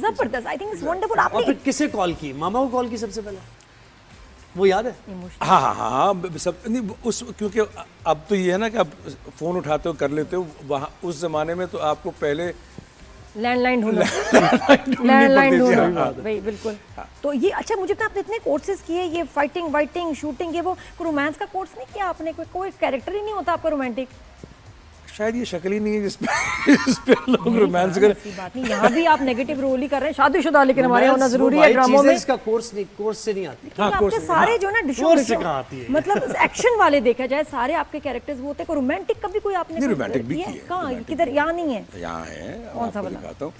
जबरदस्त, I think it's wonderful. और आपने फिर किसे कॉल की? मामा को कॉल की सबसे पहले, वो याद है? हाँ हाँ हाँ हाँ, सब नहीं उस, क्योंकि अब तो ये है ना कि आप फ़ोन उठाते हो कर लेते हो, वहाँ उस ज़माने में तो आपको पहले लैंडलाइन ढूंढो, ढूंढनी लैंडलाइन पड़ती थी। ढूंढो, हाँ। वही बिल्कुल। तो ये अच्छा, मुझे तो आपने इतने कोर्सेज किए, ये फाइटिंग वाइटिंग शूटिंग, ये वो रोमांस का कोर्स नहीं किया आपने? कोई कैरेक्टर ही नहीं होता आपका रोमांटिक? शायद ये शक्ल ही नहीं है जिसपे लोग रोमांस करें। ऐसी बात नहीं, यहाँ भी आप नेगेटिव रोल ही कर रहे हैं, शादीशुदा, लेकिन हमारे होना Romance, जरूरी वो है भाई ड्रामों चीज़ें में। इसका कोर्स नहीं, कोर्स से नहीं आती। हाँ, आपके कोर्स से, सारे हाँ। जो ना डिशो कोर्स से कहाँ आती है? मतलब एक्शन वाले देखा जाए, सारे आपके कैरेक्टर्स वो होते हैं। रोमांटिक कभी कोई आपने नहीं, रोमांटिक भी किया? किए, कहाँ, रोमांटिक किधर? यहाँ नहीं है? यहाँ है, कौन सा आपको वाला? दिखाता हूँ।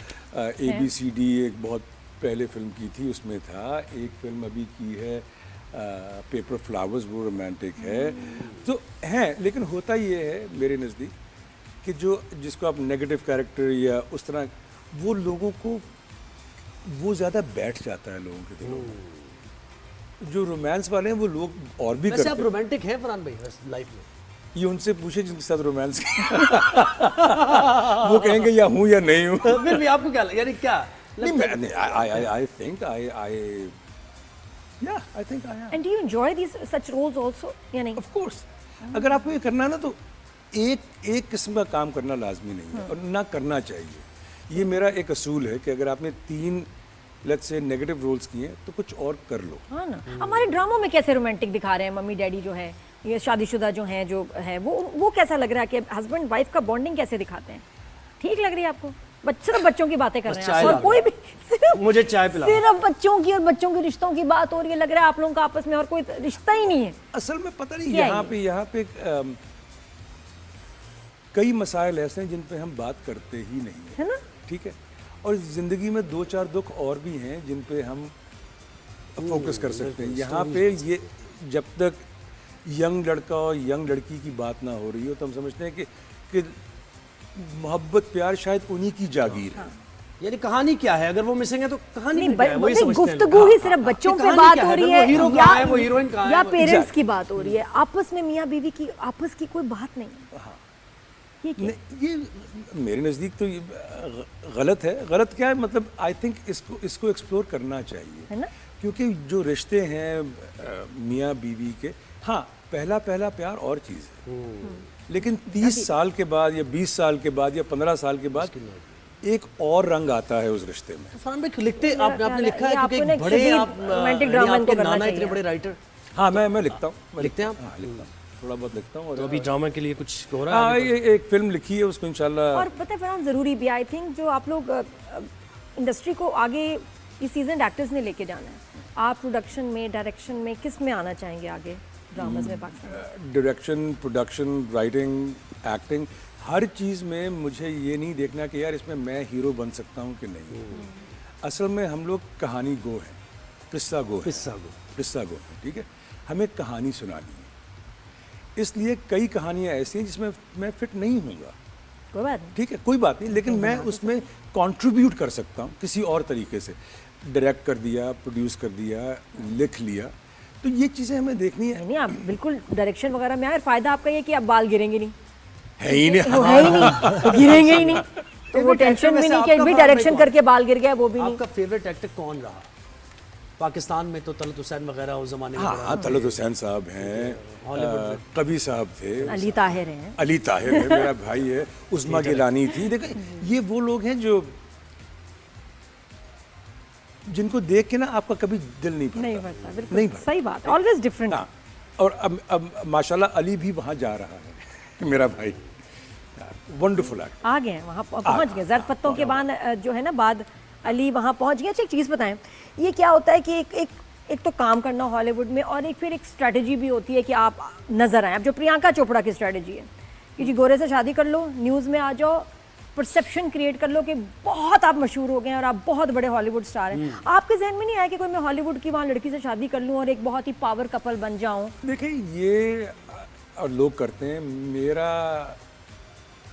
ABCD एक बहुत पहले फिल्म की थी, उसमें था। एक फिल्म अभी की है पेपर फ्लावर्स, वो रोमांटिक है। तो है, लेकिन होता ये है मेरे नज़दीक कि जो जिसको आप नेगेटिव कैरेक्टर या उस तरह, वो लोगों को वो ज़्यादा बैठ जाता है लोगों के दिलों में। जो रोमांस वाले हैं वो लोग और भी वैसे करते आप हैं। रोमांटिक हैं फरहान भाई लाइफ में? ये उनसे पूछे जिनके साथ रोमांस वो कहेंगे या हूँ या नहीं हूँ। फिर भी आपको क्या यानी क्या नहीं, मैं I think I think I am, and do you enjoy this such roles also या नहीं? Of course. अगर आपको ये करना है ना, तो एक किस्म का काम करना लाजमी नहीं है, और ना करना चाहिए। ये मेरा एक असूल है कि अगर आपने 3 लेट्स से नेगेटिव रोल्स किए तो कुछ और कर लो। हाँ ना, हमारे ड्रामों में कैसे रोमांटिक दिखा रहे हैं मम्मी डैडी जो है, ये शादीशुदा जो हैं, जो है वो कैसा लग रहा है कि हस्बैंड वाइफ का बॉन्डिंग कैसे दिखाते हैं? ठीक लग रही है आपको? सिर्फ बच्चों की बातें कर बस रहे चाय हैं और ला कोई भी मुझे चाय पिला। सिर्फ बच्चों की और बच्चों के रिश्तों की बात हो रही है, लग रहा है आप लोगों का आपस में और कोई रिश्ता ही नहीं है। असल में पता नहीं, क्या यहाँ पे कई मसाइल ऐसे हैं जिन पे हम बात करते ही नहीं है ना? ठीक है, और ज़िंदगी में 2-4 दुख और भी हैं जिन पे हम फोकस कर सकते हैं। यहाँ पे ये जब तक यंग लड़का और यंग लड़की की बात ना हो रही हो, तो हम समझते हैं कि मोहब्बत प्यार शायद उन्हीं की जागीर है। यानी कहानी क्या है? अगर वो मिसिंग है तो कहानी नहीं, क्या है? वही समझते हैं गुफ्तगू लोग। ही सिर्फ बच्चों पे कहानी बात क्या हो है? रही वो है, हीरो कहाँ है, वो हीरोइन कहाँ है, या वो- पेरेंट्स की बात हो रही है, आपस में मियाँ बीवी की आपस की कोई बात नहीं है। ये क्या? नहीं, ये मेरे नज़दीक तो ये गलत है। गलत क्या है, मतलब आई थिंक इसको एक्सप्लोर करना चाहिए, है ना? क्योंकि जो रिश्ते हैं मियाँ बीवी के, हाँ, पहला प्यार और चीज़ है, लेकिन 30 साल के बाद या 20 साल के बाद या 15 साल के बाद एक और रंग आता है उस रिश्ते में। फरहान भाई लिखते आपने लिखा है ये क्योंकि आपको एक बड़े ना आप रोमांटिक यानी ड्रामा आपके इनको करना नाना इतने चाहिए। बड़े राइटर। हाँ, मैं लिखता हूँ। लिखते हैं आप? हाँ, लिखता हूँ, थोड़ा बहुत लिखता हूँ। तो और अभी ड्रामा के लिए कुछ हो रहा हाँ, है? ये एक फिल्म लिखी है, उसको इंशाल्लाह। और पता है फरहान, ज़रूरी भी आई थिंक जो आप लोग इंडस्ट्री को आगे ये सीजन एक्टर्स ने लेके जाना है, आप प्रोडक्शन में, डायरेक्शन में किस में आना चाहेंगे आगे ड्रामाज में पाकिस्तान में? डायरेक्शन, प्रोडक्शन, राइटिंग, एक्टिंग, हर चीज़ में मुझे ये नहीं देखना कि यार इसमें मैं हीरो बन सकता हूँ कि नहीं। असल में हम लोग कहानी गो हैं, किस्सा गो है, किस्सा गो है, ठीक है। हमें कहानी सुनानी है, इसलिए कई कहानियाँ ऐसी हैं जिसमें मैं फिट नहीं हूँगा, कोई बात नहीं, ठीक है, कोई बात नहीं, लेकिन मैं उसमें कंट्रीब्यूट कर सकता हूँ किसी और तरीके से। डायरेक्ट कर दिया, प्रोड्यूस कर दिया, लिख लिया, तो ये चीज़ें हमें देखनी है। नहीं आप बिल्कुल डायरेक्शन वगैरह में आए, फायदा आपका ये कि आप बाल गिरेंगे नहीं, है ही नहीं। वो है ही नहीं, गिरेंगे ही नहीं, तो वो टेंशन भी नहीं कि भी डायरेक्शन करके बाल गिर गया, वो भी नहीं। आपका फेवरेट एक्टर कौन रहा पाकिस्तान में? तो तलत हुसैन वगैरह उस जमाने में हाँ, तलत हुसैन साहब हैं, कवि साहब थे, अली ताहिर हैं, अली ताहिर है, मेरा भाई है, उस्मा गिलानी थी। देखो, ये वो लोग हैं जो जिनको देख के ना आपका कभी दिल नहीं भरता। नहीं भरता, बिल्कुल नहीं भरता। सही बात, ऑलवेज डिफरेंट। हाँ, और अब माशाल्लाह अली भी वहाँ जा रहा है, मेरा भाई, वंडरफुल एक्टर। आ गए हैं वहाँ, पहुँच गए ज़र्द पत्तों के बाद जो है ना, बाद अली वहाँ पहुँच गए। अच्छा एक चीज़ बताएं, ये क्या होता है कि एक तो काम करना हॉलीवुड में, और एक फिर एक स्ट्रेटजी भी होती है कि आप नज़र आएँ। अब जो प्रियंका चोपड़ा की स्ट्रेटजी है कि जी गोरे से शादी कर लो, न्यूज़ में आ जाओ, परसेप्शन क्रिएट कर लो कि बहुत आप मशहूर हो गए हैं और आप बहुत बड़े हॉलीवुड स्टार हैं। आपके जहन में नहीं आया कि कोई मैं हॉलीवुड की वहाँ लड़की से शादी कर लूँ और एक बहुत ही पावर कपल बन जाऊँ? देखिए, ये और लोग करते हैं,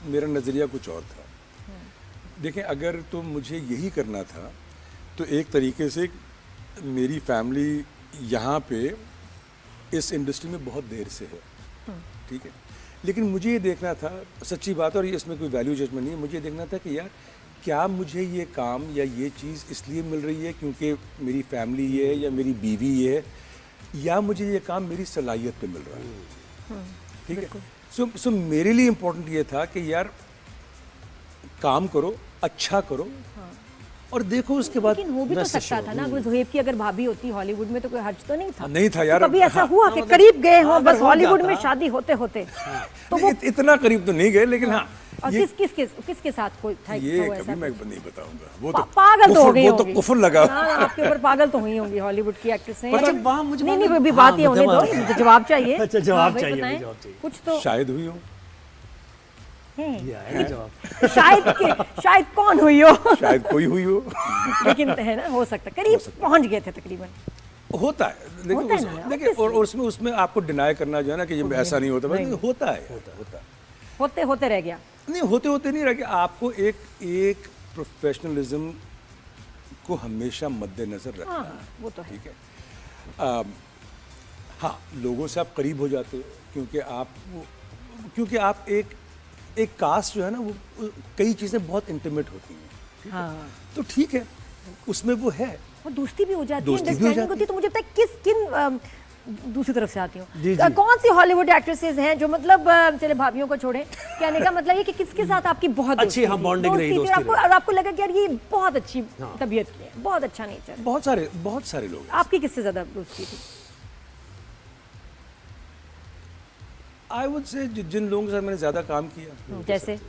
मेरा नज़रिया कुछ और था। देखें, अगर तो मुझे यही करना था तो एक तरीके से मेरी फैमिली यहाँ पे इस इंडस्ट्री में बहुत देर से है, ठीक है, लेकिन मुझे ये देखना था, सच्ची बात है, और ये इसमें कोई वैल्यू जजमेंट नहीं है, मुझे ये देखना था कि यार क्या मुझे ये काम या ये चीज़ इसलिए मिल रही है क्योंकि मेरी फैमिली है या मेरी बीवी है, या मुझे ये काम मेरी सलाहियत पे मिल रहा है। ठीक है। सो मेरे लिए इम्पोर्टेंट ये था कि यार काम करो, अच्छा करो, और देखो उसके बाद। लेकिन हो भी तो सकता था ना, अगर ज़ुहैब की अगर भाभी होती हॉलीवुड में तो कोई हर्ज तो नहीं था। नहीं था यार। तो कभी ऐसा हाँ, हुआ कि करीब गए हो हाँ, बस अगर हो हॉलीवुड जाता। में शादी होते होते तो नहीं, इतना करीब तो नहीं गए, लेकिन हाँ और ये किसके साथ कोई था ये वो कभी ऐसा मैं नहीं बताऊंगा। वो पा- पागल तो हो गई वो तो होंगी। कुफर लगा। ना, ना, आपके ऊपर पागल तो हुई होंगी हॉलीवुड की एक्ट्रेसें। अच्छा, वहाँ मुझे नहीं नहीं मालूम- अभी हाँ, बात ये होने दो, बताओ। मुझे जवाब चाहिए। अच्छा, जवाब हाँ, भाई, चाहिए, बताएं। जवाब चाहिए। कुछ तो शायद हुई हो, हैं। ये आएगा जवाब। शायद कौन हुई हो शायद कोई हुई हो। लेकिन है ना, हो सकता करीब पहुंच गए थे तकरीबन। होता है, लेकिन होता है ना, देखिए, और उसमें आपको डिनाई करना जो है ना कि ये ऐसा नहीं होता, नहीं। होता है, होता है। होते होते रह गया। नहीं, होते होते नहीं रह गया। आपको एक प्रोफेशनलिज्म को हमेशा मद्देनजर रखना है। हाँ वो तो है। ठीक है। हाँ, लोगों से आप करीब हो जाते हो क्योंकि आप एक कास्ट जो है ना, वो कई चीज़ें बहुत इंटीमेट होती हैं। हाँ तो ठीक है, उसमें वो है। और दोस्ती भी हो जाती है, दोस्ती भी हो अंडरस्टैंडिंग जाती होती है। तो मुझे पता है किन दूसरी तरफ से आती जी, हूँ, जी। कौन सी हॉलीवुड एक्ट्रेसेस हैं जो मतलब चले भाभियों को छोड़े, कहने का मतलब ये कि किसके साथ आपकी बहुत अच्छी, दोस्ती हाँ, थी, bonding रही, थी, दोस्ती और आपको लगा कि यार ये बहुत अच्छी तबीयत की है, बहुत अच्छा नेचर। बहुत सारे लोग हैं। आपकी किससे ज्यादा दोस्ती थी? आई वुड से जिन लोगों के साथ मैंने ज़्यादा काम किया, जैसे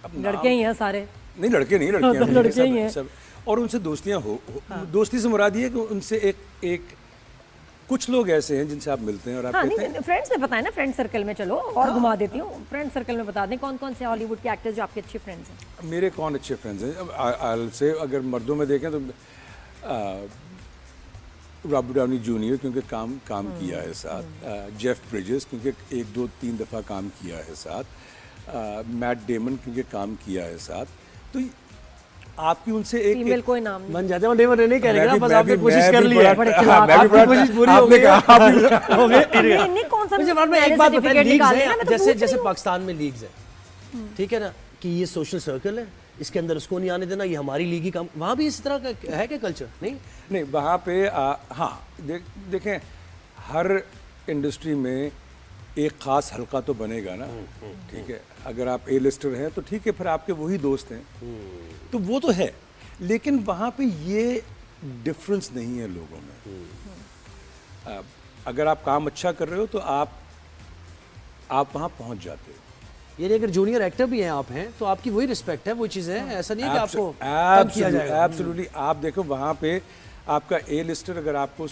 अब नाम- लड़के ही हैं सारे। नहीं, लड़के नहीं, लड़कियां तो भी हैं, लड़के ही हैं। सब। और उनसे दोस्तियां दोस्ती से मुराद ये है कि उनसे एक कुछ लोग ऐसे हैं जिनसे आप मिलते हैं और आप हाँ कहते हैं नहीं, फ्रेंड्स में पता है ना, फ्रेंड सर्कल में चलो और घुमा देती हूँ। फ्रेंड सर्कल में बता दें कौन कौन से हॉलीवुड के एक्टर्स जो आपके अच्छे फ्रेंड्स हैं। मेरे कौन अच्छे फ्रेंड्स हैं। आई से अगर मर्दों में देखें तो रॉबर्ट डाउनी जूनियर, क्योंकि काम किया है साथ। जेफ ब्रिजेस, क्योंकि 1 2 3 दफ़ा काम किया है साथ। मैट डेमन, क्योंकि काम किया है साथ। तो आपकी उनसे फीमेल कोई नाम नहीं। बन जाते हैं, नहीं कह रहे मैं बस भी- आपने मैं कोशिश भी कर ली बड़ा- है। बड़े हाँ, खिलाफ। मैं भी आपकी बड़ा- कोशिश पूरी हो आपने गई कहा, है। हो गई, नहीं, नहीं, कौन सा मुझे मालूम है, एक मैंने बात certificate बताइए, लीग्स निकाले हैं, ना, मैं तो जैसे पूछ रही जैसे हूँ। पाकिस्तान में लीग्स है, ठीक है ना, कि ये सोशल सर्कल है, इसके अंदर उसको नहीं आने देना, ये हमारी लीग ही काम। वहाँ भी इस तरह का है क्या कल्चर? नहीं, वहाँ पे हाँ, देखें, हर इंडस्ट्री में एक ख़ास हल्का तो बनेगा ना। ठीक है, अगर आप ए लिस्टर हैं तो ठीक है, फिर आपके वही दोस्त हैं, तो वो तो है। लेकिन वहाँ पे ये डिफरेंस नहीं है लोगों में। अगर आप काम अच्छा कर रहे हो तो आप वहाँ पहुँच जाते हो। यानी अगर जूनियर एक्टर भी हैं आप हैं तो आपकी वही रिस्पेक्ट है, वो चीज़ है, ऐसा नहीं है कि आपको तंग किया जाएगा। एब्सोल्युटली। आप देखो वहाँ पे आपका ए लिस्टर अगर आपको